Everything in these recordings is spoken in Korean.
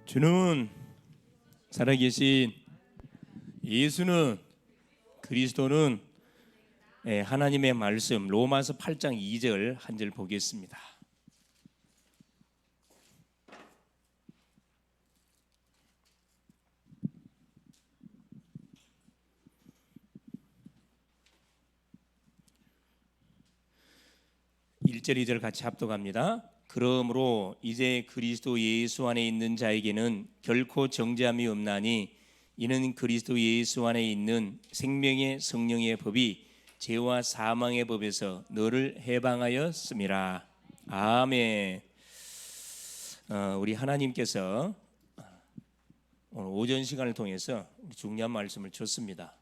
주는 살아계신 예수는 그리스도는 하나님의 말씀 로마서 8장 2절 한 절 보겠습니다. 일 절 2절 같이 합독합니다. 그러므로 이제 그리스도 예수 안에 있는 자에게는 결코 정죄함이 없나니 이는 그리스도 예수 안에 있는 생명의 성령의 법이 죄와 사망의 법에서 너를 해방하였음이라. 아멘. 우리 하나님께서 오늘 오전 시간을 통해서 중요한 말씀을 줬습니다.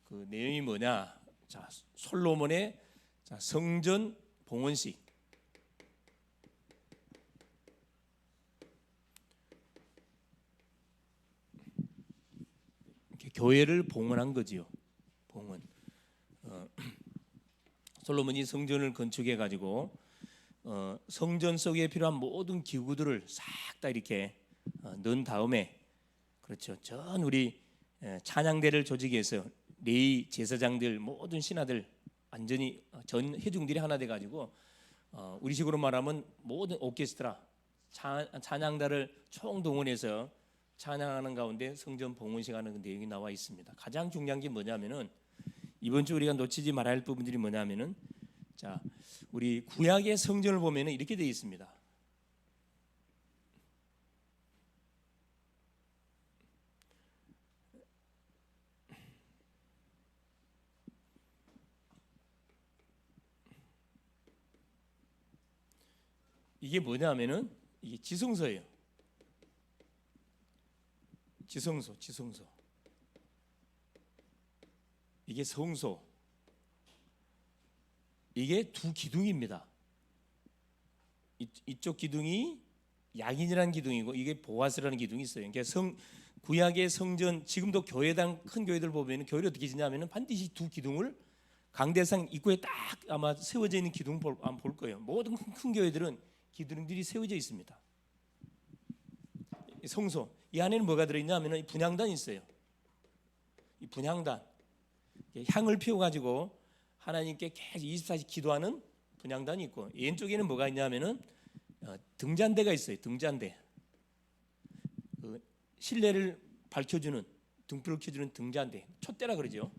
그 내용이 뭐냐? 자, 솔로몬의 성전 봉헌식. 교회를 봉헌한 거지요. 봉헌. 솔로몬이 성전을 건축해 가지고 성전 속에 필요한 모든 기구들을 싹 다 이렇게 넣은 다음에, 그렇죠, 전 우리 찬양대를 조직해서 레위 제사장들 모든 신하들 완전히 전 회중들이 하나 돼 가지고 우리식으로 말하면 모든 오케스트라 찬양단을 총동원해서 찬양하는 가운데 성전 봉헌식 하는 그 내용이 나와 있습니다. 가장 중요한 게 뭐냐면은 이번 주 우리가 놓치지 말아야 할 부분들이 뭐냐면은, 자, 우리 구약의 성전을 보면은 이렇게 되어 있습니다. 이게 뭐냐면은 이게 지성소예요. 지성소. 이게 성소. 이게 두 기둥입니다. 이쪽 기둥이 야긴이라는 기둥이고 이게 보아스라는 기둥이 있어요. 그러니까 구약의 성전, 지금도 교회당 큰 교회들 보면 교회를 어떻게 지냐면은 반드시 두 기둥을 강대상 입구에 딱 아마 세워져 있는 기둥 볼 거예요. 모든 큰 교회들은 기둥들이 세워져 있습니다. 성소, 이 안에는 뭐가 들어있냐면 분향단이 있어요. 이 분향단, 향을 피워가지고 하나님께 계속 24시 기도하는 분향단이 있고, 왼쪽에는 뭐가 있냐면은 등잔대가 있어요. 등잔대, 그 실내를 밝혀주는, 등불을 켜주는 등잔대, 촛대라 그러죠.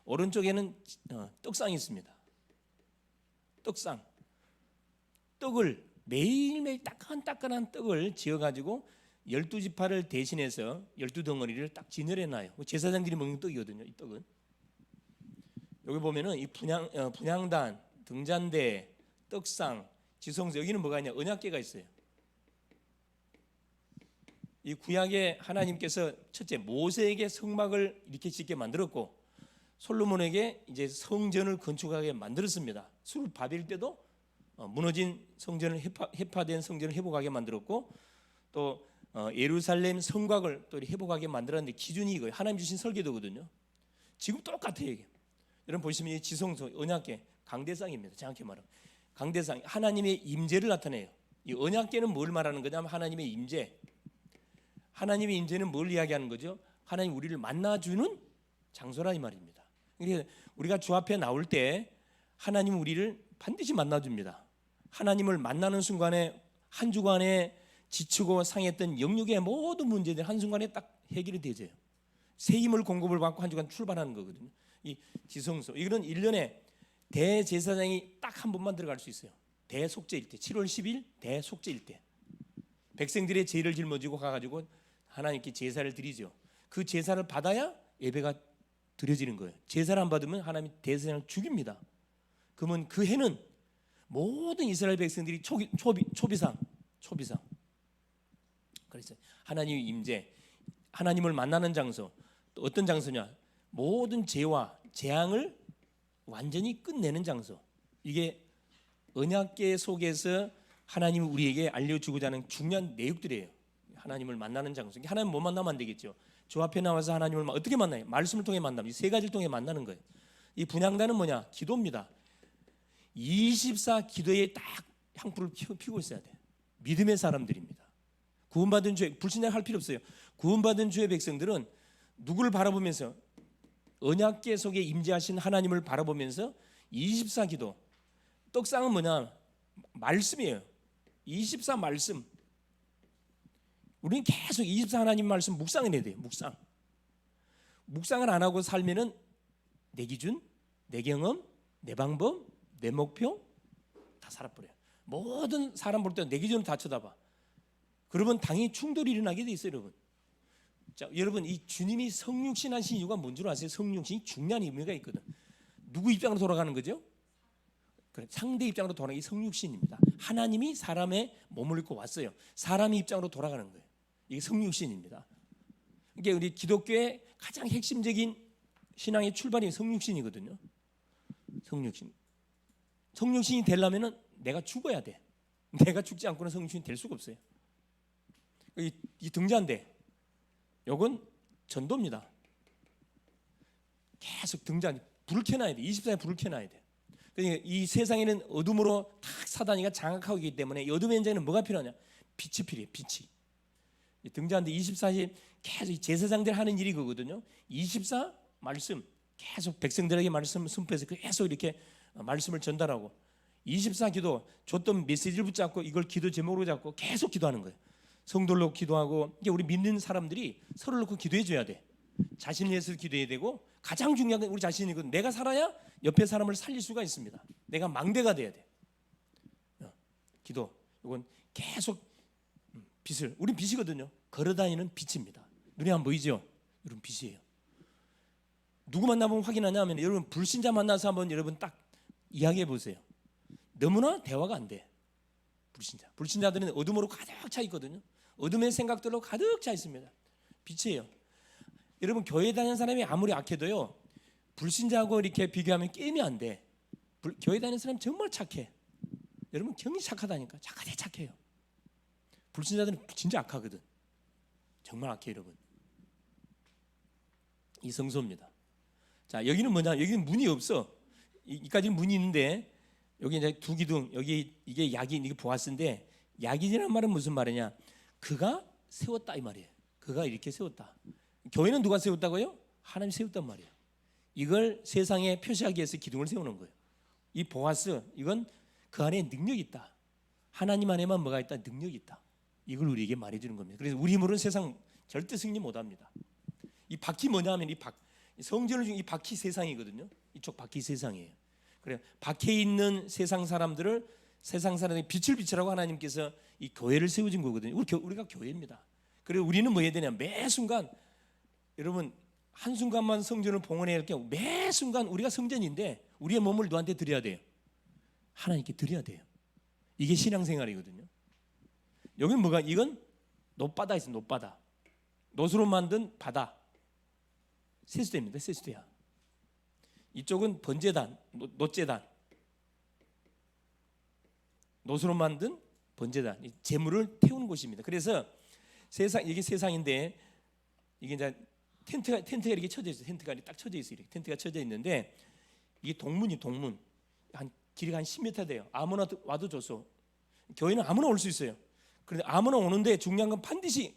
오른쪽에는 떡상이 있습니다. 떡상, 떡을 매일매일 따끈따끈한 떡을 지어가지고 12지파를 대신해서 12덩어리를 딱 진열해놔요. 제사장들이 먹는 떡이거든요. 이 떡은 여기 보면은 이 분향단, 등잔대, 떡상, 지성소, 여기는 뭐가 있냐? 언약궤가 있어요. 이 구약에 하나님께서 첫째 모세에게 성막을 이렇게 짓게 만들었고, 솔로몬에게 이제 성전을 건축하게 만들었습니다. 술 바빌 때도 무너진 성전을 해파된 성전을 회복하게 만들었고, 또 예루살렘 성곽을 또 회복하게 만들었는데 기준이 이거예요. 하나님 주신 설계도거든요. 지금 똑같아요. 이게. 여러분 보시면 이 지성소, 언약궤, 강대상입니다. 정확히 말하면 강대상, 하나님의 임재를 나타내요. 이 언약궤는 뭘 말하는 거냐면 하나님의 임재. 하나님의 임재는 뭘 이야기하는 거죠? 하나님 우리를 만나주는 장소라 이 말입니다. 그러니까 우리가 주 앞에 나올 때 하나님은 우리를 반드시 만나줍니다. 하나님을 만나는 순간에 한 주간에 지치고 상했던 영육의 모든 문제들 한순간에 딱 해결이 되죠. 새 힘을 공급을 받고 한 주간 출발하는 거거든요. 이 지성소, 이거는 1년에 대제사장이 딱 한 번만 들어갈 수 있어요. 대속죄일 때, 7월 10일 대속죄일 때 백성들의 죄를 짊어지고 가가지고 하나님께 제사를 드리죠. 그 제사를 받아야 예배가 드려지는 거예요. 제사를 안 받으면 하나님이 대제사장을 죽입니다. 그러면 그 해는 모든 이스라엘 백성들이 초비상. 그래서 하나님의 임재, 하나님을 만나는 장소, 또 어떤 장소냐? 모든 죄와 재앙을 완전히 끝내는 장소. 이게 언약궤 속에서 하나님이 우리에게 알려주고자 하는 중요한 내용들이에요. 하나님을 만나는 장소. 하나님 못 만나면 안 되겠죠. 주 앞에 나와서 하나님을 어떻게 만나요? 말씀을 통해 만납니다. 이 세 가지를 통해 만나는 거예요. 이 분향단은 뭐냐? 기도입니다. 24 기도에 딱 향불을 피우고 있어야 돼요. 믿음의 사람들입니다. 구원받은 죄, 불신자 할 필요 없어요. 구원받은 주의 백성들은 누구를 바라보면서, 언약궤 속에 임재하신 하나님을 바라보면서 24기도, 떡상은 뭐냐? 말씀이에요. 24 말씀. 우리는 계속 24 하나님 말씀 묵상을 해야 돼요. 묵상을 안 하고 살면은 내 기준, 내 경험, 내 방법, 내 목표 다 살아버려요. 모든 사람 볼 때 내 기준을 다 쳐다봐. 그러면 당연히 충돌이 일어나게 돼 있어요, 여러분. 자, 여러분, 이 주님이 성육신 하신 이유가 뭔 줄 아세요? 성육신이 중요한 의미가 있거든. 누구 입장으로 돌아가는 거죠? 그래, 상대 입장으로 돌아가는 게 성육신입니다. 하나님이 사람의 몸을 입고 왔어요. 사람의 입장으로 돌아가는 거예요. 이게 성육신입니다. 이게 우리 기독교의 가장 핵심적인 신앙의 출발이 성육신이거든요. 성육신이 되려면은 내가 죽어야 돼. 내가 죽지 않고는 성육신이 될 수가 없어요. 이 등잔대, 요건 전도입니다. 계속 등잔, 불을 켜놔야 돼. 24시간 불을 켜놔야 돼. 그러니까 이 세상에는 어둠으로 탁 사단이가 장악하고 있기 때문에 이 어둠의 현장에는 뭐가 필요하냐? 빛이 필요해. 빛이. 이 등잔대 24시 계속 제사장들 하는 일이 그거든요. 24 말씀 계속 백성들에게 말씀 선포해서 계속 이렇게 말씀을 전달하고, 24 기도, 줬던 메시지를 붙잡고 이걸 기도 제목으로 잡고 계속 기도하는 거예요. 성도를 기도하고, 이게 우리 믿는 사람들이 서로를 놓고 기도해 줘야 돼. 자신을 위해서 기도해야 되고, 가장 중요한 건 우리 자신이거든. 내가 살아야 옆에 사람을 살릴 수가 있습니다. 내가 망대가 돼야 돼. 기도, 이건 계속 빛을, 우린 빛이거든요. 걸어다니는 빛입니다. 눈에 안 보이죠? 여러분 빛이에요. 누구 만나보면 확인하냐 하면, 여러분 불신자 만나서 한번 여러분 딱 이야기해 보세요. 너무나 대화가 안 돼. 불신자들은 어둠으로 가득 차 있거든요. 어둠의 생각들로 가득 차 있습니다. 빛이에요. 여러분 교회 다니는 사람이 아무리 악해도요, 불신자하고 이렇게 비교하면 게임이 안 돼. 교회 다니는 사람 정말 착해. 여러분 경이 착하다니까. 착해요. 불신자들은 진짜 악하거든. 정말 악해 여러분. 이 성소입니다. 자, 여기는 뭐냐? 여기는 문이 없어. 이까지는 문이 있는데, 여기 이제 두 기둥, 여기 이게 야긴, 이게 보아스인데, 야긴이라는 말은 무슨 말이냐? 그가 세웠다 이 말이에요. 그가 이렇게 세웠다. 교회는 누가 세웠다고요? 하나님 세웠단 말이에요. 이걸 세상에 표시하기 위해서 기둥을 세우는 거예요. 이 보아스, 이건 그 안에 능력이 있다. 하나님 안에만 뭐가 있다? 능력이 있다. 이걸 우리에게 말해주는 겁니다. 그래서 우리 힘으로는 세상 절대 승리 못합니다. 이 바퀴 뭐냐면, 성전을 준 이 바퀴 세상이거든요. 이쪽 바퀴 세상이에요. 그래, 밖에 있는 세상 사람들을, 세상 사람들의 빛을 비추라고 하나님께서 이 교회를 세워준 거거든요. 우리가 교회입니다. 그리고 우리는 뭐 해야 되냐? 매 순간, 여러분 한순간만 성전을 봉헌해야 할 게 아니고 매 순간 우리가 성전인데 우리의 몸을 누구한테 드려야 돼요? 하나님께 드려야 돼요. 이게 신앙생활이거든요. 여기는 뭐가? 이건 놋바다 있어요. 놋바다. 놋으로 만든 바다. 세수대입니다. 세수대야. 이쪽은 번제단, 놋제단. 놋으로 만든 번제단, 재물을 태우는 곳입니다. 그래서 이게 세상인데, 이게 이제 텐트가 이렇게 쳐져 있어요. 텐트가 딱 쳐져 있어요. 이렇게 텐트가 쳐져 있는데, 이게 동문. 길이가 한 10m 돼요. 아무나 와도 좋소. 교회는 아무나 올 수 있어요. 그런데 아무나 오는데 중요한 건 반드시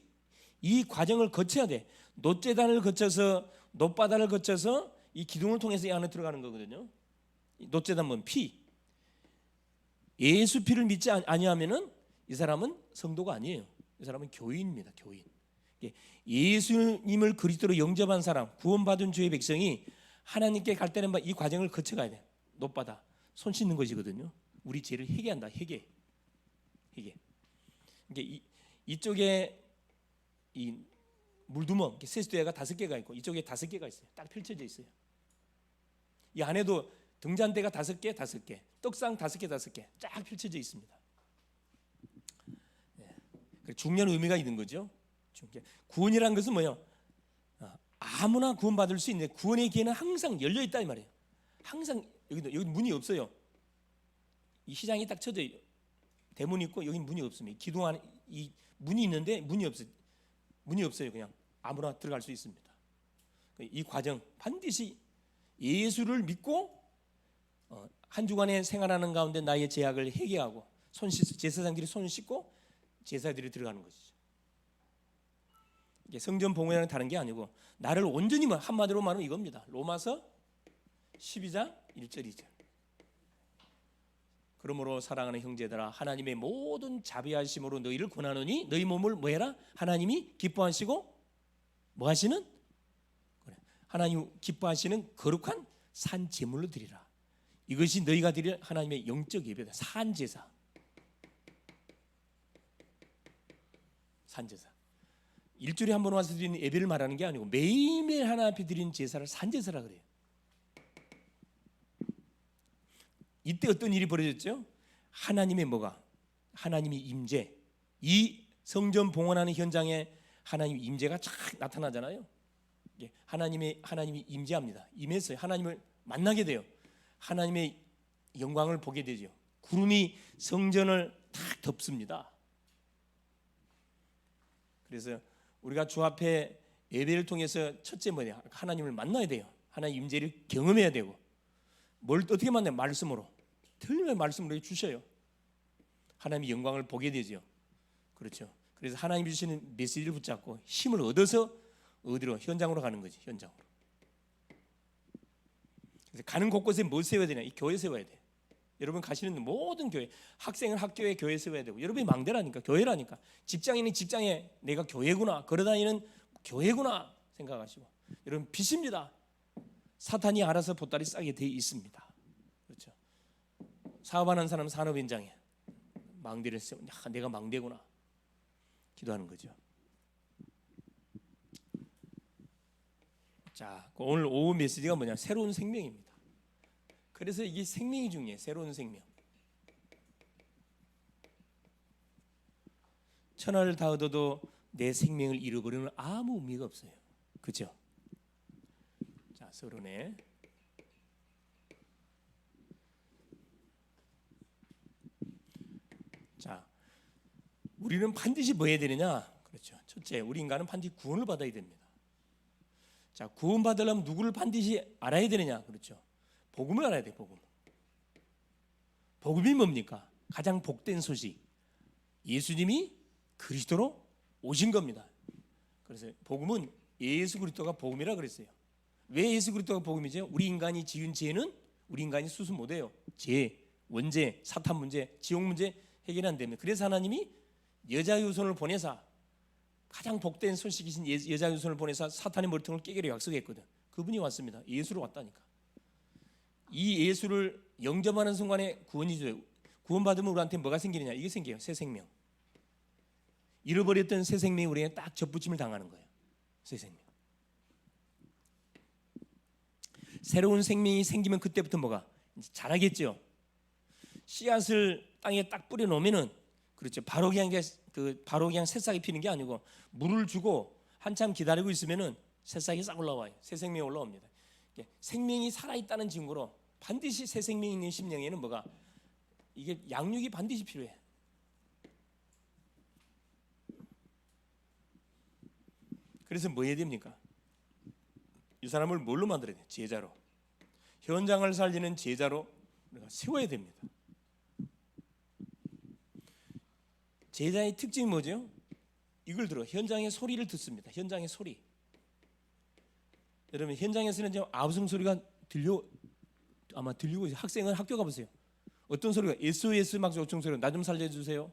이 과정을 거쳐야 돼. 놋제단을 거쳐서, 놋바다를 거쳐서 이 기둥을 통해서 이 안에 들어가는 거거든요. 놋제단 뭐 피. 예수 피를 믿지 아니하면은 이 사람은 성도가 아니에요. 이 사람은 교인입니다. 교인. 예수님을 그리스도로 영접한 사람, 구원받은 주의 백성이 하나님께 갈 때는 이 과정을 거쳐가야 돼. 놋바다, 손 씻는 것이거든요. 우리 죄를 회개한다. 회개. 이쪽에 이 물두멍, 세수대가 5개가 있고 이쪽에 5개가 있어요. 딱 펼쳐져 있어요. 이 안에도 등잔대가 5개, 떡상 5개 쫙 펼쳐져 있습니다. 중요한 의미가 있는 거죠. 구원이라는 것은 뭐예요? 아무나 구원받을 수 있는데, 구원의 기회는 항상 열려 있다 이 말이에요. 항상. 여기 문이 없어요. 이 시장이 딱 쳐져 있어요. 대문이 있고 여기 문이 없습니다. 기둥 안에 이 문이 있는데 문이 없어요. 그냥 아무나 들어갈 수 있습니다. 이 과정 반드시 예수를 믿고 한 주간에 생활하는 가운데 나의 죄악을 회개하고 제사장들이 손을 씻고 제사들이 들어가는 것이죠. 성전 봉헌이랑 다른 게 아니고 나를 온전히 한마디로 말하면 이겁니다. 로마서 12장 1절 2절. 그러므로 사랑하는 형제들아 하나님의 모든 자비하심으로 너희를 권하노니 너희 몸을 뭐해라? 하나님이 기뻐하시고 뭐하시는? 하나님 기뻐하시는 거룩한 산 제물로 드리라. 이것이 너희가 드릴 하나님의 영적 예배다. 산제사. 산제사. 일주일에 한 번 와서 드리는 예배를 말하는 게 아니고 매일매일 하나님 앞에 드리는 제사를 산제사라 그래요. 이때 어떤 일이 벌어졌죠? 하나님의 뭐가? 하나님의 임재. 이 성전 봉헌하는 현장에 하나님의 임재가 착 나타나잖아요. 하나님이 임재합니다. 임했어요. 하나님을 만나게 돼요. 하나님의 영광을 보게 되죠. 구름이 성전을 탁 덮습니다. 그래서 우리가 주 앞에 예배를 통해서 첫째 뭐냐? 하나님을 만나야 돼요. 하나님 임재를 경험해야 되고 뭘 어떻게 만나요? 말씀으로. 틀림없이 말씀으로 주셔요. 하나님의 영광을 보게 되죠. 그렇죠. 그래서 하나님 주시는 메시지를 붙잡고 힘을 얻어서 어디로? 현장으로 가는 거지. 현장으로. 그래서 가는 곳곳에 뭐 세워야 되냐? 이 교회 세워야 돼. 여러분 가시는 모든 교회, 학생은 학교에 교회 세워야 되고, 여러분이 망대라니까, 교회라니까. 직장인이 직장에 내가 교회구나, 걸어다니는 교회구나 생각하시고, 여러분 빚입니다. 사탄이 알아서 보따리 싸게 돼 있습니다. 그렇죠. 사업하는 사람은 산업 현장에 망대를 세워, 내가 망대구나 기도하는 거죠. 자, 오늘 오후 메시지가 뭐냐? 새로운 생명입니다. 그래서 이게 생명이 중요해요. 새로운 생명. 천하를 다 얻어도 내 생명을 잃어버리면 아무 의미가 없어요. 그죠? 자, 서론에 자, 우리는 반드시 뭐 해야 되느냐? 그렇죠. 첫째, 우리 인간은 반드시 구원을 받아야 됩니다. 자, 구원 받으려면 누구를 반드시 알아야 되느냐? 그렇죠. 복음을 알아야 돼. 복음이 뭡니까? 가장 복된 소식. 예수님이 그리스도로 오신 겁니다. 그래서 복음은 예수 그리스도가 복음이라 그랬어요. 왜 예수 그리스도가 복음이죠? 우리 인간이 지은 죄는 우리 인간이 수습 못해요. 죄, 원죄, 사탄 문제, 지옥 문제 해결이 안 됩니다. 그래서 하나님이 여자 유손을 보내사 가장 복된 소식이신 여자 유손을 보내사 사탄의 머리통을 깨기로 약속했거든. 그분이 왔습니다. 예수로 왔다니까. 이 예수를 영접하는 순간에 구원이 줘요. 구원받으면 우리한테 뭐가 생기느냐? 이게 생겨요. 새 생명. 잃어버렸던 새 생명이 우리에게 딱 접붙임을 당하는 거예요. 새 생명. 새로운 생명이 생기면 그때부터 뭐가? 자라겠죠. 씨앗을 땅에 딱 뿌려 놓으면은 그렇죠. 바로 그냥 새싹이 피는 게 아니고 물을 주고 한참 기다리고 있으면은 새싹이 싹 올라와요. 새 생명이 올라옵니다. 생명이 살아 있다는 증거로 반드시 새 생명이 있는 심령에는 뭐가? 이게 양육이 반드시 필요해. 그래서 뭐 해야 됩니까? 이 사람을 뭘로 만들어야 돼? 제자로. 현장을 살리는 제자로 우리가 세워야 됩니다. 제자의 특징이 뭐죠? 이걸 들어. 현장의 소리를 듣습니다. 현장의 소리. 여러분 현장에서는 지금 아우성 소리가 아마 들리고 있어요. 학생은 학교 가보세요. 어떤 소리가? SOS 막 요청 소리. 나 좀 살려주세요.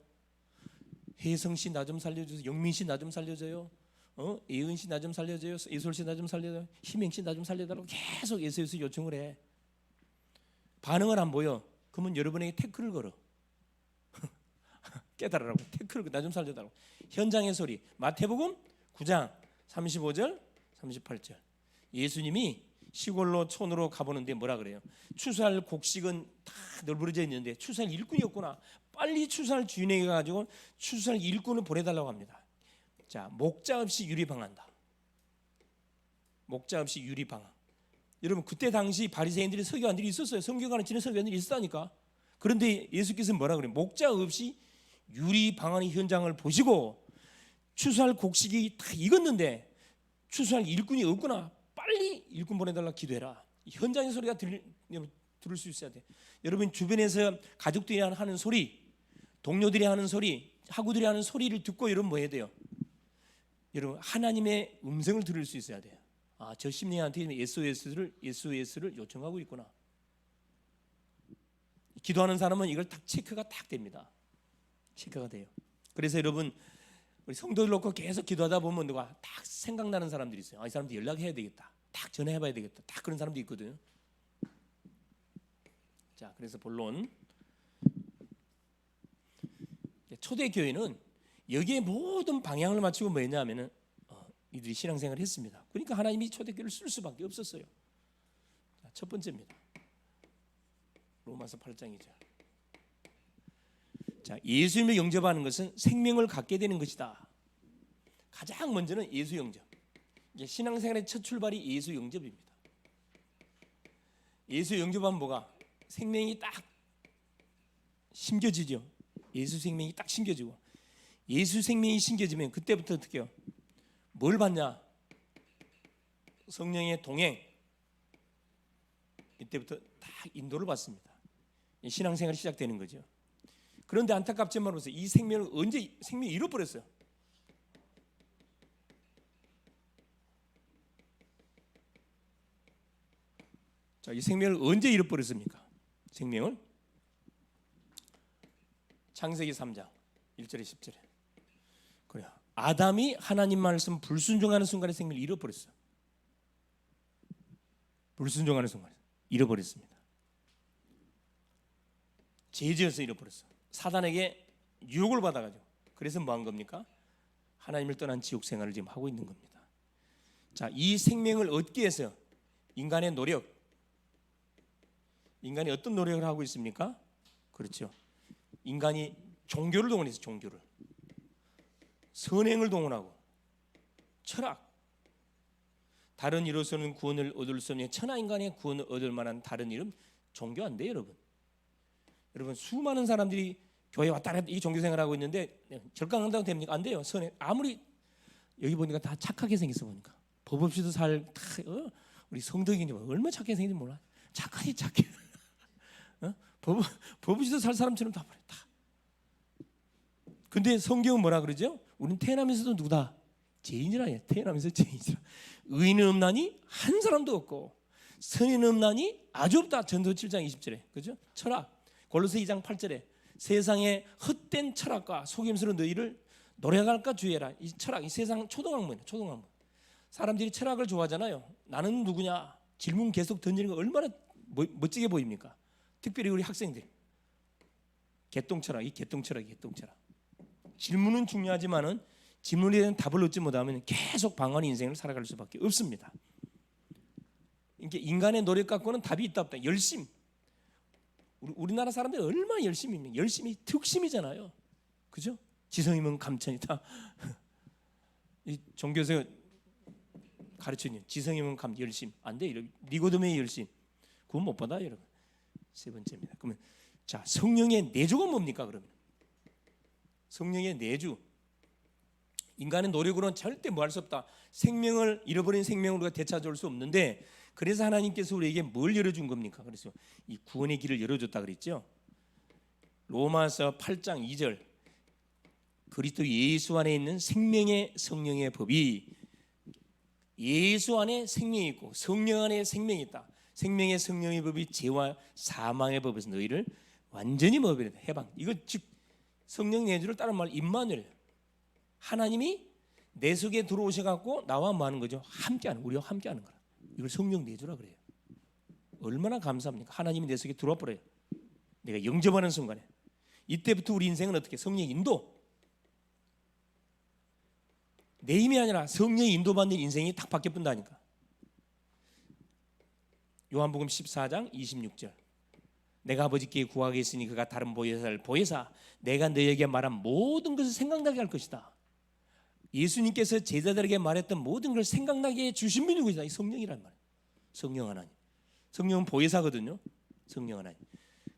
혜성 씨 나 좀 살려주세요. 영민 씨 나 좀 살려줘요. 예은 씨 나 좀 살려줘요. 예솔 씨 나 좀 살려줘요. 희맹 씨 나 좀 살려달라고 계속 SOS 요청을 해. 반응을 안 보여. 그러면 여러분에게 태클을 걸어. 깨달으라고 태클을 나 좀 살려달라고. 현장의 소리. 마태복음 9장 35절 38절. 예수님이 시골로 촌으로 가보는데 뭐라 그래요? 추수할 곡식은 다 널브러져 있는데 추수할 일꾼이 없구나. 빨리 추수할 주인에게 가지고 추수할 일꾼을 보내달라고 합니다. 자, 목자 없이 유리방한다. 목자 없이 유리방한. 여러분 그때 당시 바리새인들이 서기관들이 있었어요. 성경 가르치는 서기관들이 있었다니까. 그런데 예수께서 뭐라 그래요? 목자 없이 유리방한의 현장을 보시고 추수할 곡식이 다 익었는데 추수할 일꾼이 없구나. 빨리 일꾼 보내달라 기도해라. 현장의 소리가 들을 수 있어야 돼. 여러분 주변에서 가족들이 하는 소리, 동료들이 하는 소리, 학우들이 하는 소리를 듣고 여러분 뭐 해야 돼요? 여러분 하나님의 음성을 들을 수 있어야 돼요. 아, 저 심령한테 SOS를 요청하고 있구나. 기도하는 사람은 이걸 딱 체크가 딱 됩니다. 체크가 돼요. 그래서 여러분 우리 성도들 놓고 계속 기도하다 보면 누가 딱 생각나는 사람들이 있어요. 아, 이 사람들 연락해야 되겠다. 딱 전화해봐야 되겠다. 딱 그런 사람도 있거든요. 자, 그래서 본론 초대교회는 여기에 모든 방향을 맞추고 뭐였냐면은 이들이 신앙생활을 했습니다. 그러니까 하나님이 초대교회를 쓸 수밖에 없었어요. 자, 첫 번째입니다. 로마서 8장이죠. 자, 예수님을 영접하는 것은 생명을 갖게 되는 것이다. 가장 먼저는 예수 영접. 이제 신앙생활의 첫 출발이 예수 영접입니다. 예수 영접하면 뭐가? 생명이 딱 심겨지죠. 예수 생명이 딱 심겨지고, 예수 생명이 심겨지면 그때부터 어떻게 해요? 뭘 받냐? 성령의 동행. 이때부터 딱 인도를 받습니다. 신앙생활이 시작되는 거죠. 그런데 안타깝지만 보세요. 이 생명을 언제 생명이 잃어버렸어요. 자, 이 생명을 언제 잃어버렸습니까? 생명을 창세기 3장 1절에 10절에 그래요. 아담이 하나님 말씀 불순종하는 순간에 생명을 잃어버렸어요. 불순종하는 순간에 잃어버렸습니다. 죄지어서 잃어버렸어요. 사단에게 유혹을 받아가지고. 그래서 뭐 한 겁니까? 하나님을 떠난 지옥 생활을 지금 하고 있는 겁니다. 자, 이 생명을 얻기 위해서 인간의 노력, 인간이 어떤 노력을 하고 있습니까? 그렇죠. 인간이 종교를 동원해서 종교를, 선행을 동원하고, 철학, 다른 이로서는 구원을 얻을 수 없는 천하 인간의 구원을 얻을 만한 다른 이름 종교 안 돼요, 여러분. 여러분 수많은 사람들이 교회 왔다 갔다 이 종교 생활하고 있는데 절강한다고 됩니까? 안 돼요. 선행 아무리 여기 보니까 다 착하게 생겼어 보니까 법 없이도 우리 성덕이니 얼마나 착하게 생긴지 몰라. 착해. 법 없이도 살 사람처럼 다 버려 다. 근데 성경은 뭐라 그러죠? 우리는 태어나면서도 누구다? 죄인이라 해. 태어나면서 죄인이라. 의인은 없나니 한 사람도 없고 선인은 없나니 아주 없다. 전도 7장 20절에 그죠? 철학. 골로새 2장 8절에 세상의 헛된 철학과 속임수로 너희를 노력할까 주의해라. 이 철학, 이 세상 초등학문이에요. 초등학문. 사람들이 철학을 좋아하잖아요. 나는 누구냐? 질문 계속 던지는 거 얼마나 멋지게 보입니까? 특별히 우리 학생들. 개똥철학, 이 개똥철학. 질문은 중요하지만은 질문에 대한 답을 얻지 못하면 계속 방황의 인생을 살아갈 수밖에 없습니다. 이게 인간의 노력 갖고는 답이 있다 없다. 열심. 우리나라 사람들이 얼마나 열심입니까? 열심이 특심이잖아요. 그죠? 지성이면 감천이다. 이 종교에서 가르치는 지성이면 열심 안 돼. 니고데모의 열심 그건 못 받아요, 여러분. 세 번째입니다. 그러면 자, 성령의 내주가 뭡니까? 그러면 성령의 내주. 인간의 노력으로는 절대 뭐 할 수 없다. 생명을 잃어버린 생명을 우리가 되찾아올 수 없는데 그래서 하나님께서 우리에게 뭘 열어준 겁니까? 그래서 이 구원의 길을 열어줬다 그랬죠. 로마서 8장 2절 그리스도 예수 안에 있는 생명의 성령의 법이 예수 안에 생명이 있고 성령 안에 생명이 있다. 생명의 성령의 법이 죄와 사망의 법에서 너희를 완전히 먹어버린다. 해방. 이거 즉 성령 내주를 다른 말 임마누엘 하나님이 내 속에 들어오셔갖고 나와 뭐 하는 거죠? 함께하는 우리와 함께하는 거라. 이걸 성령 내주라 그래요. 얼마나 감사합니까? 하나님이 내 속에 들어와 버려요. 내가 영접하는 순간에 이때부터 우리 인생은 어떻게? 성령의 인도. 내 힘이 아니라 성령의 인도받는 인생이 딱 바뀌어본다니까. 요한복음 14장 26절 내가 아버지께 구하겠으니 그가 다른 보혜사를 보혜사 내가 너에게 말한 모든 것을 생각나게 할 것이다. 예수님께서 제자들에게 말했던 모든 걸 생각나게 해주신 분이 누구냐? 이 성령이란 말이에요. 성령 하나님. 성령은 보혜사거든요. 성령 하나님.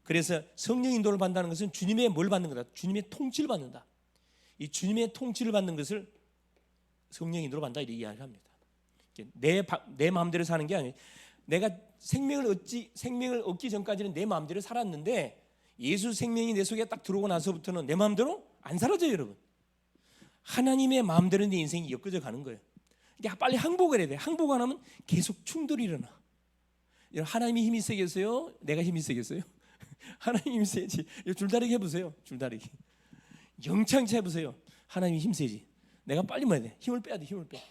그래서 성령 인도를 받는다는 것은 주님의 뭘 받는 거다? 주님의 통치를 받는다. 이 주님의 통치를 받는 것을 성령 인도를 받는다 이렇게 이야기를 합니다. 내 마음대로 사는 게 아니에요. 내가 생명을 얻기 전까지는 내 마음대로 살았는데 예수 생명이 내 속에 딱 들어오고 나서부터는 내 마음대로 안 살아져요, 여러분. 하나님의 마음대로 내 인생이 엮어져 가는 거예요. 그러니까 빨리 항복을 해야 돼. 항복 안 하면 계속 충돌이 일어나. 하나님이 힘이 세겠어요? 내가 힘이 세겠어요? 하나님이 힘이 세지. 줄다리기 해보세요. 줄다리기. 영창치 해보세요. 하나님이 힘 세지. 내가 빨리 뭐야 돼? 힘을 빼야 돼. 힘을 빼.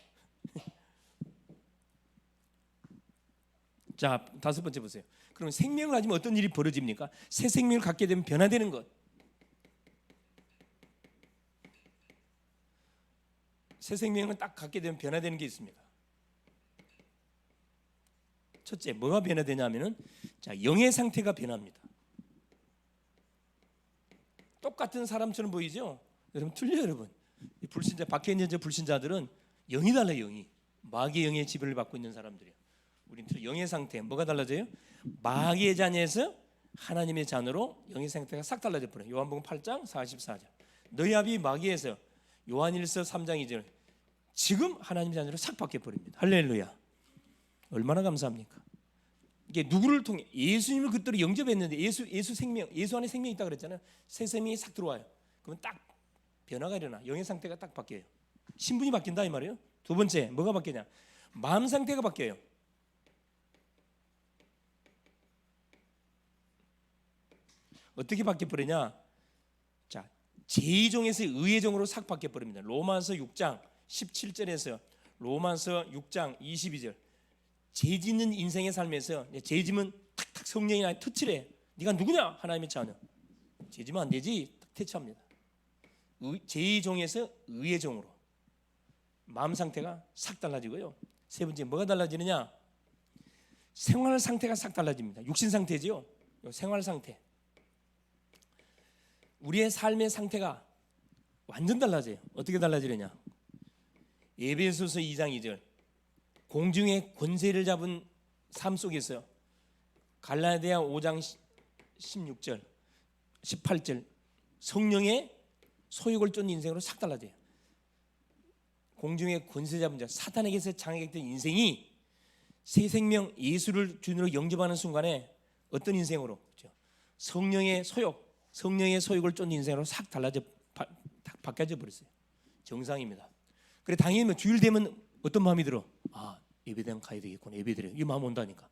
자, 다섯 번째 보세요. 그럼 생명을 가지면 어떤 일이 벌어집니까? 새 생명을 갖게 되면 변화되는 것. 새 생명을 딱 갖게 되면 변화되는 게 있습니다. 첫째, 뭐가 변화되냐면은 자, 영의 상태가 변합니다. 똑같은 사람처럼 보이죠? 여러분 틀려요, 여러분. 불신자 밖에 있는 저 불신자들은 영이 달라요, 영이. 마귀의 영의 지배를 받고 있는 사람들이요. 우리는 영의 상태 뭐가 달라져요? 마귀의 자녀에서 하나님의 자녀로 영의 상태가 싹 달라져 버려요. 요한복음 8장 44절. 너희 아비 마귀에서 요한일서 3장 2절. 지금 하나님의 자녀로 싹 바뀌어 버립니다. 할렐루야. 얼마나 감사합니까? 이게 누구를 통해 예수님을 그때로 영접했는데 예수 생명, 예수 안에 생명이 있다 그랬잖아요. 새 생명이 싹 들어와요. 그러면 딱 변화가 일어나. 영의 상태가 딱 바뀌어요. 신분이 바뀐다 이 말이에요. 두 번째 뭐가 바뀌냐? 마음 상태가 바뀌어요. 어떻게 바뀌어 버리냐? 자, 제2종에서 의의종으로 싹 바뀌어 버립니다. 로마서 6장 17절에서 로마서 6장 22절. 죄 짓는 인생의 삶에서 죄 지면 탁탁 성령이 나의 터치를 해. 네가 누구냐? 하나님의 자녀. 죄 지면 안 되지. 탁 터치합니다. 제2종에서 의의종으로 마음 상태가 싹 달라지고요. 세 번째 뭐가 달라지느냐? 생활 상태가 싹 달라집니다. 육신 상태지요. 생활 상태. 우리의 삶의 상태가 완전 달라져요. 어떻게 달라지느냐? 에베소서 2장 2절. 공중의 권세를 잡은 삶 속에서 갈라디아 5장 16절 18절 성령의 소욕을 쫓는 인생으로 싹 달라져요. 공중의 권세 잡은 자 사탄에게서 장악된 인생이 새 생명 예수를 주님으로 영접하는 순간에 어떤 인생으로? 그렇죠? 성령의 소욕, 성령의 소욕을 쫓는 인생으로 싹 달라져 바뀌어져 버렸어요. 정상입니다. 그래 당연히 주일 되면 어떤 마음이 들어? 아, 예배당 가야 되겠구나. 예배드려. 이 마음 온다니까.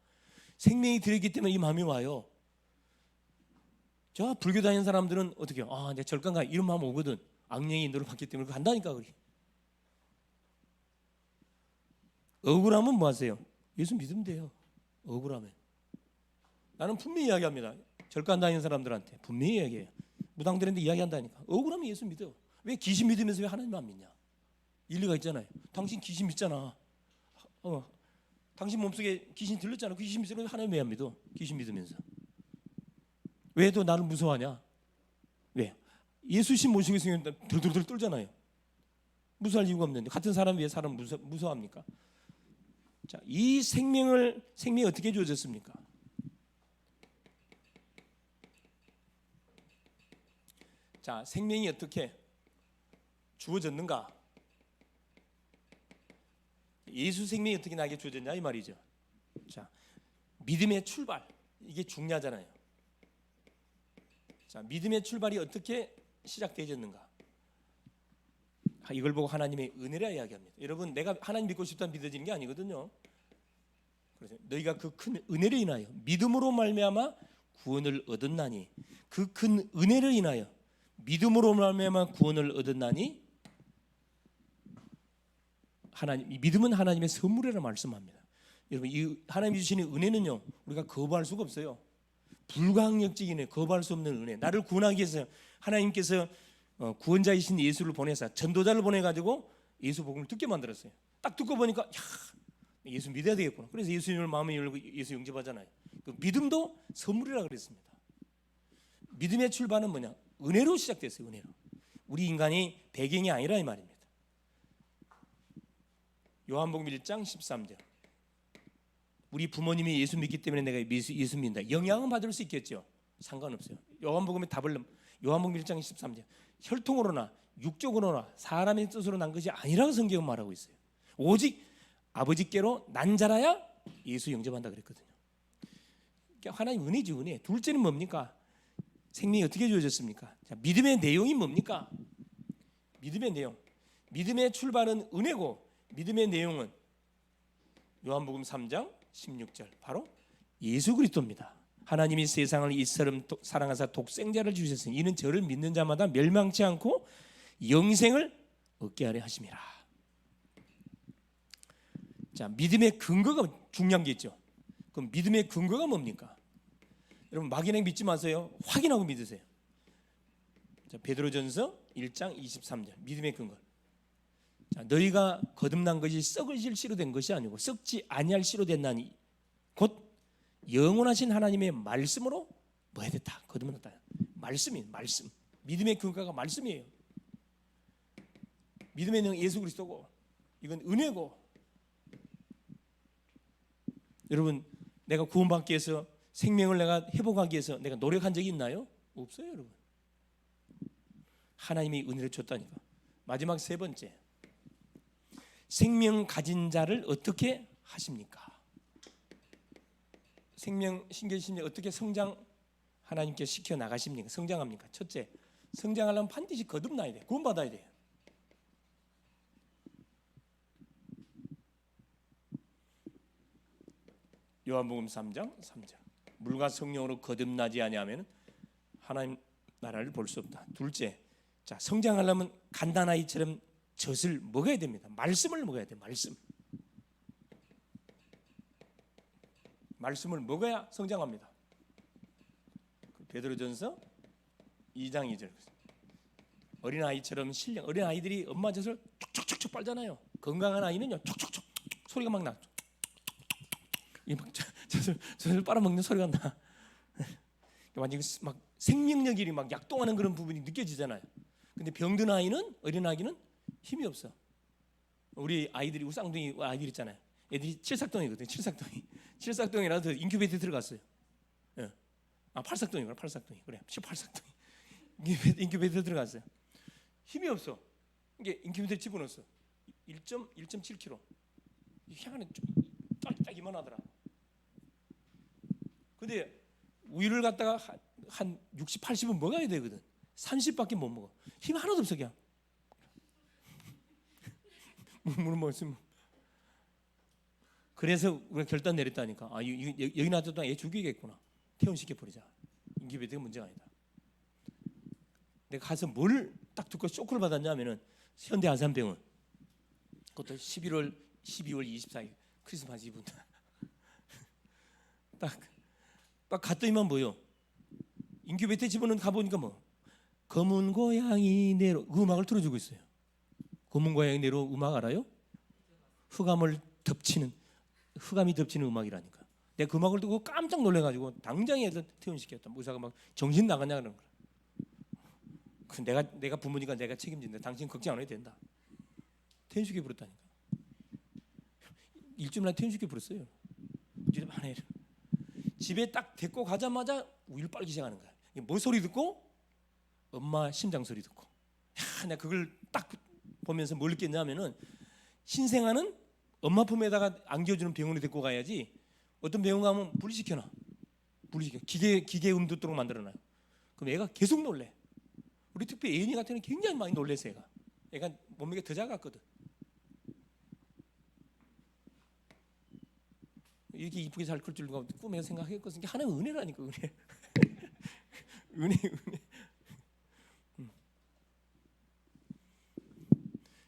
생명이 들었기 때문에 이 마음이 와요. 저 불교 다니는 사람들은 어떻게 해요? 아, 내 절간 가 이런 마음 오거든. 악령이 인도를 받기 때문에 간다니까 그래. 억울하면 뭐 하세요? 예수 믿으면 돼요. 억울하면. 나는 분명히 이야기합니다. 절간 다니는 사람들한테 분명히 이야기해요. 무당들한테 이야기한다니까. 억울하면 예수 믿어. 왜 귀신 믿으면서 왜 하나님 안 믿냐? 일리가 있잖아요. 당신 귀신 믿잖아. 당신 몸속에 귀신 들렸잖아. 귀신 믿으면 하나님 왜 안 믿어? 귀신 믿으면서. 왜 또 나를 무서워하냐? 왜? 예수신 모시고 있으면 들들들 떨잖아요. 무서워할 이유가 없는데 같은 사람 왜 사람 무서워합니까? 자, 이 생명이 어떻게 주어졌습니까? 자, 생명이 어떻게 주어졌는가? 예수 생명이 어떻게 나에게 주어졌냐 이 말이죠. 자, 믿음의 출발 이게 중요하잖아요. 자, 믿음의 출발이 어떻게 시작되어졌는가? 이걸 보고 하나님의 은혜라 이야기합니다. 여러분, 내가 하나님 믿고 싶다 믿어지는 게 아니거든요. 그래서 너희가 그 큰 은혜를 인하여 믿음으로 말미암아 구원을 얻었나니, 그 큰 은혜를 인하여 믿음으로 말미암아 구원을 얻었나니, 하나님, 이 믿음은 하나님의 선물이라 말씀합니다. 여러분, 이 하나님이 주시는 은혜는요 우리가 거부할 수가 없어요. 불가항력적인 은혜, 거부할 수 없는 은혜. 나를 구원하기 위해서 하나님께서 구원자이신 예수를 보내서 전도자를 보내가지고 예수 복음을 듣게 만들었어요. 딱 듣고 보니까 야, 예수 믿어야 되겠구나. 그래서 예수님을 마음에 열고 예수 영접하잖아요. 그 믿음도 선물이라 그랬습니다. 믿음의 출발은 뭐냐? 은혜로 시작됐어요. 은혜로. 우리 인간이 배경이 아니라 이 말입니다. 요한복음 1장 13절. 우리 부모님이 예수 믿기 때문에 내가 예수 믿는다. 영향은 받을 수 있겠죠. 상관없어요. 요한복음의 답을 요한복음 1장 13절. 혈통으로나 육적으로나 사람의 뜻으로 난 것이 아니라고 성경은 말하고 있어요. 오직 아버지께로 난 자라야 예수 영접한다 그랬거든요. 그러니까 하나님 은혜죠, 은혜. 둘째는 뭡니까? 생명이 어떻게 주어졌습니까? 자, 믿음의 내용이 뭡니까? 믿음의 내용. 믿음의 출발은 은혜고 믿음의 내용은 요한복음 3장 16절 바로 예수 그리스도입니다. 하나님이 세상을 이처럼 사랑하사 독생자를 주셨으니 이는 저를 믿는 자마다 멸망치 않고 영생을 얻게 하려 하심이라. 자, 믿음의 근거가 중요한 게 있죠. 그럼 믿음의 근거가 뭡니까? 여러분 막연하게 믿지 마세요. 확인하고 믿으세요. 자, 베드로전서 1장 23절 믿음의 근거. 자, 너희가 거듭난 것이 썩으실 씨로 된 것이 아니고 썩지 아니할 씨로 됐나니 곧 영원하신 하나님의 말씀으로 뭐야 됐다. 거듭났다. 말씀이 말씀. 믿음의 근거가 말씀이에요. 믿음의 영 예수 그리스도고 이건 은혜고. 여러분 내가 구원받기 위해서 생명을 내가 회복하기 위해서 내가 노력한 적이 있나요? 없어요, 여러분. 하나님이 은혜를 줬다니까. 마지막 세 번째, 생명 가진 자를 어떻게 하십니까? 생명 신경심리 어떻게 성장 하나님께 시켜 나가십니까? 성장합니까? 첫째, 성장하려면 반드시 거듭나야 돼. 구원받아야 돼. 요한복음 3장 3절 물과 성령으로 거듭나지 아니하면 하나님 나라를 볼 수 없다. 둘째, 자 성장하려면 간단아이처럼 젖을 먹어야 됩니다. 말씀을 먹어야 돼. 말씀을 먹어야 성장합니다. 베드로전서 2장 2절 어린아이처럼 신령 어린아이들이 엄마 젖을 촉촉촉촉 빨잖아요. 건강한 아이는요 촉촉촉 소리가 막 나. 막 젖을 빨아먹는 소리가 나. 완전히 막 생명력이 막 약동하는 그런 부분이 느껴지잖아요. 근데 병든 아이는 어린아이는 힘이 없어. 우리 아이들이 우쌍둥이 아이들 있잖아요. 애들이 칠삭동이거든요. 칠삭동이라서 인큐베이터에 들어갔어요. 예. 아 팔삭동이구나. 팔삭동이 그래. 18삭동이 인큐베이터에 들어갔어요. 힘이 없어. 이게 인큐베이터에 집어넣었어. 1.7kg. 향하는 딱 이만하더라. 근데 우유를 갖다가 한 60, 80은 먹어야 되거든. 30밖에 못 먹어. 힘 하나도 없어 그냥. 물 먹었으면. 그래서 우리가 결단 내렸다니까. 아 여기 놔뒀다 얘 죽이겠구나. 퇴원시켜 버리자. 인큐베이터가 문제가 아니다. 내가 가서 뭘 딱 듣고 쇼크를 받았냐면은 현대 아산병원. 그것도 12월 24일 크리스마스 이브 딱 갔더니만 뭐요? 인큐베이터 집어넣은 가보니까 뭐 검은 고양이 내로 그 음악을 틀어주고 있어요. 검은 고양이 내로 음악 알아요? 흑암이 덮치는 음악이라니까. 내가 그 음악을 듣고 깜짝 놀래가지고 당장 애들 퇴원시켰다. 의사가 막 정신 나갔냐 그러는 거야. 내가 부모니까 내가 책임진다. 당신 걱정 안 해도 된다. 퇴원시켜 버렸다니까. 일주일 만에 퇴원시켜 버렸어요. 일주일 만에. 집에 딱 데리고 가자마자 우유를 빨기 시작하는 거야. 뭐 소리 듣고? 엄마 심장 소리 듣고. 야, 내가 그걸 딱 보면서 뭘 느꼈냐면은 신생아는 엄마 품에다가 안겨주는 병원에 데리고 가야지. 어떤 병원 가면 분리시켜. 기계 듣도록 만들어놔요. 그럼 애가 계속 놀래. 우리 특히 애인이 같은 경우는 굉장히 많이 놀래서 애가 몸무게가 더 작았거든. 이렇게 이쁘게 잘 클 줄 누가 꿈에 생각했거든요. 하나님 은혜라니까 은혜. 은혜.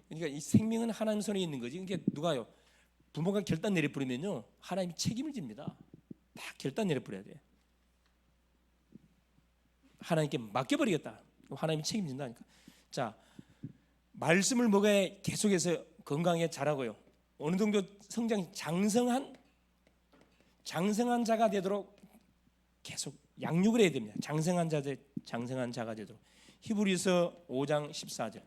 그러니까 이 생명은 하나님 손에 있는 거지. 그러니까 누가요? 부모가 결단 내려버리면요 하나님이 책임을 집니다. 딱 결단 내려버려야 돼. 하나님께 맡겨버리겠다. 하나님이 책임진다니까. 자, 말씀을 먹어야 계속해서 건강에 자라고요. 어느 정도 성장 장성한 자가 되도록 계속 양육을 해야 됩니다. 장성한 자가 되도록. 히브리서 5장 14절.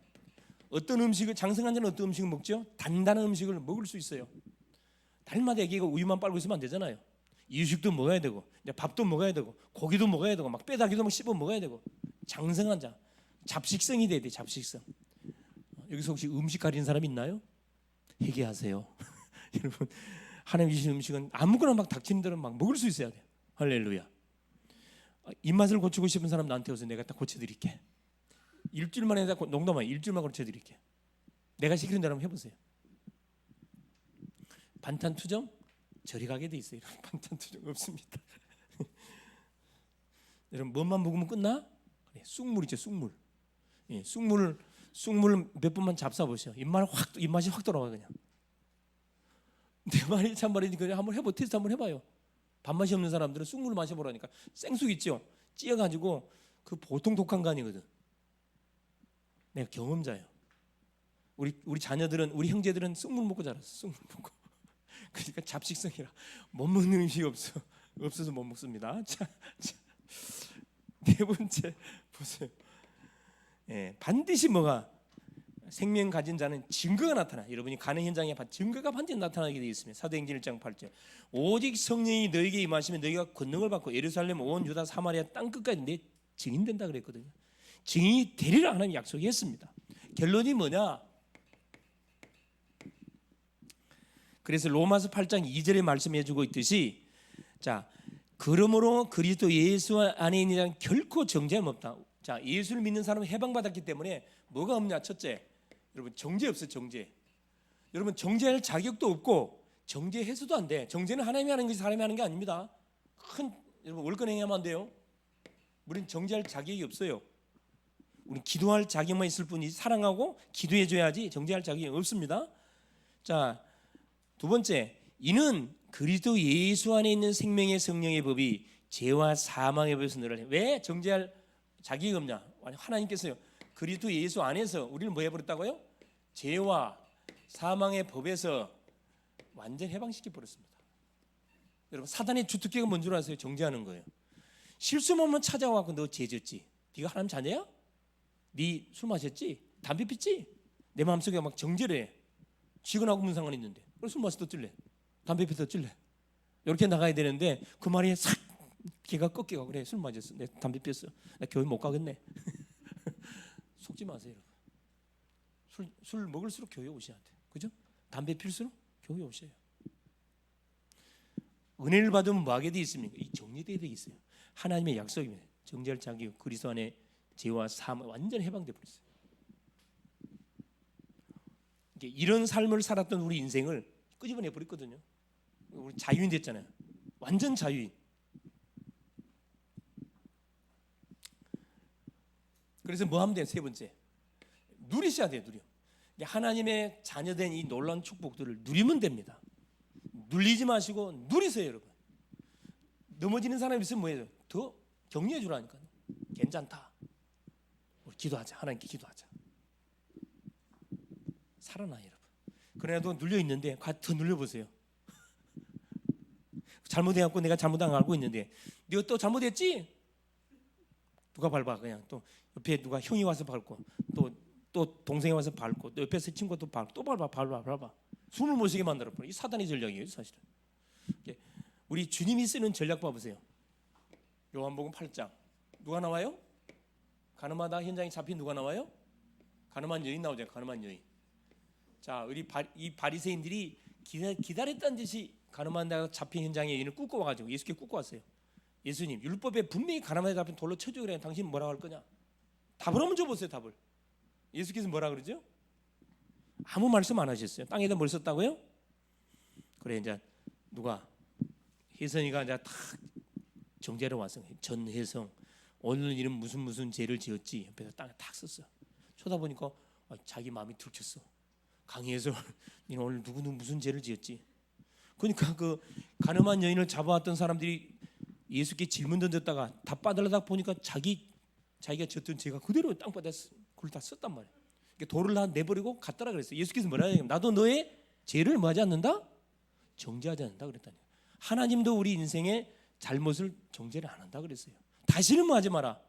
어떤 음식을 장성한 자는 어떤 음식을 먹죠? 단단한 음식을 먹을 수 있어요. 날마다 애기가 우유만 빨고 있으면 안 되잖아요. 이유식도 먹어야 되고, 밥도 먹어야 되고, 고기도 먹어야 되고, 막 뼈다귀도 막 씹어 먹어야 되고. 장성한 자, 잡식성이 돼야 돼. 잡식성. 여기서 혹시 음식 가리는 사람 있나요? 회개하세요. 여러분, 하나님 주신 음식은 아무거나 막 닥치는 대로 막 먹을 수 있어야 돼요. 할렐루야. 입맛을 고치고 싶은 사람 나한테 오서 내가 다 고쳐드릴게. 일주일 만에 농담아 일주일만 고쳐드릴게. 내가 시키는 대로 한번 해보세요. 반탄투정 저리 가게 돼 있어요. 반탄투정 없습니다. 여러분 뭐만 먹으면 끝나? 그래, 쑥물이죠, 쑥물. 예, 쑥물 몇 번만 잡숴 보세요. 입맛이 확 돌아와 그냥. 내 말이 참말이니까 한번 해보 테스트 한번 해봐요. 밥맛이 없는 사람들은 쑥물을 마셔보라니까. 생쑥 있죠? 찧어가지고 그 보통 독한 거 아니거든. 내가 경험자예요. 우리 자녀들은 우리 형제들은 쑥물 먹고 자랐어. 쑥물 먹고. 그러니까 잡식성이라 못 먹는 음식이 없어서 못 먹습니다. 자, 네 번째 보세요. 예, 반드시 뭐가 생명 가진 자는 증거가 나타나. 여러분이 가는 현장에 증거가 반드시 나타나게 되어 있습니다. 사도행전 1장 8절. 오직 성령이 너에게 임하시면 너희가 권능을 받고 예루살렘 온 유다 사마리아 땅 끝까지 내 증인 된다 그랬거든요. 증인이 되리라 하나님 약속했습니다. 결론이 뭐냐? 그래서 로마서 8장 2절에 말씀해 주고 있듯이, 자, 그러므로 그리스도 예수 안에 있는 자는 결코 정죄함 없다. 자, 예수를 믿는 사람은 해방받았기 때문에 뭐가 없냐? 첫째, 여러분 정죄 없어요. 정죄. 여러분 정죄할 자격도 없고 정죄해서도 안 돼. 정죄는 하나님이 하는 것이 사람이 하는 게 아닙니다. 여러분 월권 행하면 안 돼요. 우리는 정죄할 자격이 없어요. 우리는 기도할 자격만 있을 뿐이지 사랑하고 기도해 줘야지 정죄할 자격이 없습니다. 자, 두 번째, 이는 그리스도 예수 안에 있는 생명의 성령의 법이 죄와 사망의 법에서 너를 왜 정죄할 자격이 없냐? 하나님께서요 그리스도 예수 안에서 우리를 뭐 해버렸다고요? 죄와 사망의 법에서 완전 해방시켜 버렸습니다. 여러분 사단의 주특기가 뭔 줄 아세요? 정죄하는 거예요. 실수만 찾아와서 너 죄졌지? 네가 하나님 자녀야? 네 술 마셨지? 담배 폈지? 내 마음속에 막 정죄를 해. 직원하고 무슨 상관이 있는데? 술 마셔도 찔래? 담배 피워도 찔래? 이렇게 나가야 되는데 그 말이 싹 걔가 꺾여가. 그래 술 마셨어, 내 담배 피웠어, 나 교회 못 가겠네. 속지 마세요 여러분. 술 먹을수록 교회 오셔야 돼. 그죠? 담배 필수록 교회 오셔요. 은혜를 받으면 뭐 하게 돼 있습니까? 이 정리되어 있어요. 하나님의 약속입니다. 정죄할 자격, 그리스도 안에 죄와 사함 완전 해방돼 버렸어요. 이런 삶을 살았던 우리 인생을 끄집어내 버렸거든요. 우리 자유인 됐잖아요. 완전 자유인. 그래서 뭐 하면 돼요? 세 번째, 누리셔야 돼요. 누려. 하나님의 자녀된 이 놀라운 축복들을 누리면 됩니다. 눌리지 마시고 누리세요, 여러분. 넘어지는 사람이 있으면 뭐해요? 더 격려해 주라니까요. 괜찮다. 우리 기도하자. 하나님께 기도하자. 살아나 여러분. 그래도 눌려 있는데 더 눌려 보세요. 잘못해갖고 내가 잘못한 거 알고 있는데 네가 또 잘못했지? 누가 밟아? 그냥 또 옆에 누가 형이 와서 밟고 또 동생이 와서 밟고 또 옆에서 친구가 또 밟고 또 밟아 숨을 못 쉬게 만들어버려. 이 사단의 전략이에요 사실은. 우리 주님이 쓰는 전략 봐보세요. 요한복음 8장 누가 나와요? 가늠하다 현장에 잡힌 누가 나와요? 가늠한 여인 나오죠. 가늠한 여인. 자, 이 바리새인들이 기다렸다는 듯이 가늠하다 잡힌 현장에 여인을 꾸 와가지고 예수께 꾸 왔어요. 예수님, 율법에 분명히 가늠하다 잡힌 돌로 쳐주고 그래. 당신 뭐라고 할 거냐? 답을 한번 줘보세요. 답을. 예수께서 뭐라 그러죠? 아무 말씀 안 하셨어요. 땅에다 뭘 썼다고요? 그래 이제 누가 혜선이가 이제 탁 정죄를 왔어. 전혜성 오늘 이름 무슨 죄를 지었지? 옆에서 땅에 탁 썼어. 쳐다보니까 자기 마음이 들켰어. 강혜선, 너는 오늘 누구 무슨 죄를 지었지? 그러니까 그 가늠한 여인을 잡아왔던 사람들이 예수께 질문 던졌다가 답 받으려다 보니까 자기가 졌던 죄가 그대로 땅바닥에 그걸 다 썼단 말이에요. 돌을 다 내버리고 갔다라 그랬어요. 예수께서 뭐라 하냐면 나도 너의 죄를 뭐하지 않는다? 정죄하지 않는다 그랬다니. 하나님도 우리 인생의 잘못을 정죄를 안 한다 그랬어요. 다시는 뭐 하지 마라?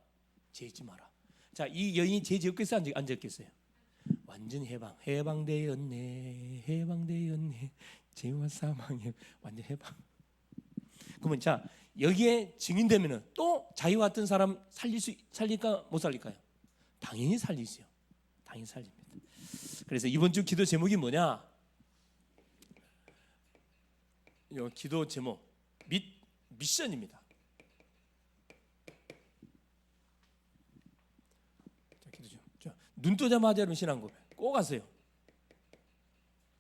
죄지 마라. 자, 이 여인이 죄 지었겠어요? 안 지었겠어요? 완전 해방되었네. 죄와 사망에 완전 해방. 그러면 자 여기에 증인되면은 또 자기와 같은 사람 살릴까 못 살릴까요? 당연히 살리죠. 당연히 살립니다. 그래서 이번 주 기도 제목이 뭐냐? 이 기도 제목 미션입니다. 자, 기도 제목. 눈 뜨자마자 신앙 고백 꼭 하세요.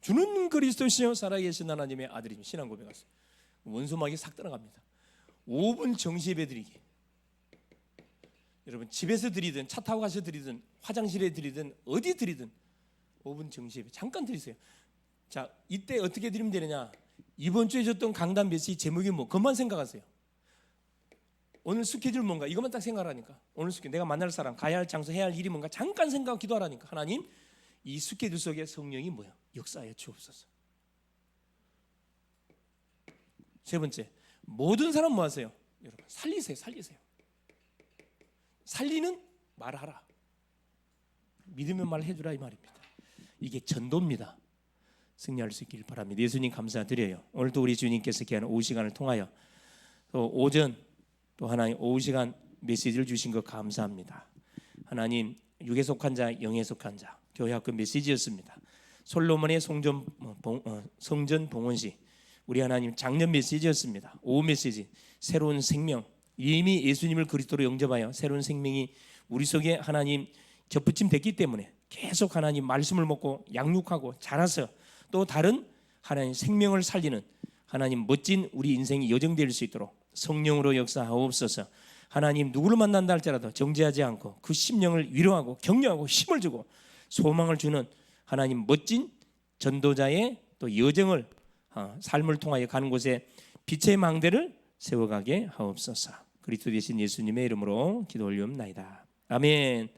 주는 그리스도시요 살아계신 하나님의 아들이며 신앙 고백하세요. 원수막이 싹 들어갑니다. 5분 정시 예배 드리기. 여러분 집에서 드리든 차 타고 가서 드리든 화장실에 드리든 어디 드리든 5분 정시 예배 잠깐 드리세요. 자, 이때 어떻게 드리면 되느냐? 이번 주에 줬던 강단 메시지 제목이 뭐? 그것만 생각하세요. 오늘 스케줄 뭔가 이것만 딱 생각하라니까. 오늘 스케줄 내가 만날 사람, 가야 할 장소, 해야 할 일이 뭔가 잠깐 생각하고 기도하라니까. 하나님, 이 스케줄 속에 성령이 뭐야? 역사하여 주옵소서. 세 번째, 모든 사람 뭐 하세요? 여러분 살리세요. 살리는 말하라. 믿으면 말해주라 이 말입니다. 이게 전도입니다. 승리할 수 있길 바랍니다. 예수님 감사드려요. 오늘도 우리 주님께서 귀한 오후 시간을 통하여 또 오전 또 하나님 오후 시간 메시지를 주신 것 감사합니다. 하나님 육에 속한 자 영에 속한 자 교회학교 메시지였습니다. 솔로몬의 성전 봉헌시 우리 하나님 작년 메시지였습니다. 오후 메시지 새로운 생명 이미 예수님을 그리스도로 영접하여 새로운 생명이 우리 속에 하나님 접붙임 됐기 때문에 계속 하나님 말씀을 먹고 양육하고 자라서 또 다른 하나님 생명을 살리는 하나님 멋진 우리 인생이 여정될 수 있도록 성령으로 역사하옵소서. 하나님 누구를 만난다 할지라도 정죄하지 않고 그 심령을 위로하고 격려하고 힘을 주고 소망을 주는 하나님 멋진 전도자의 또 여정을 삶을 통하여 가는 곳에 빛의 망대를 세워가게 하옵소서. 그리스도 되신 예수님의 이름으로 기도 올리옵나이다. 아멘.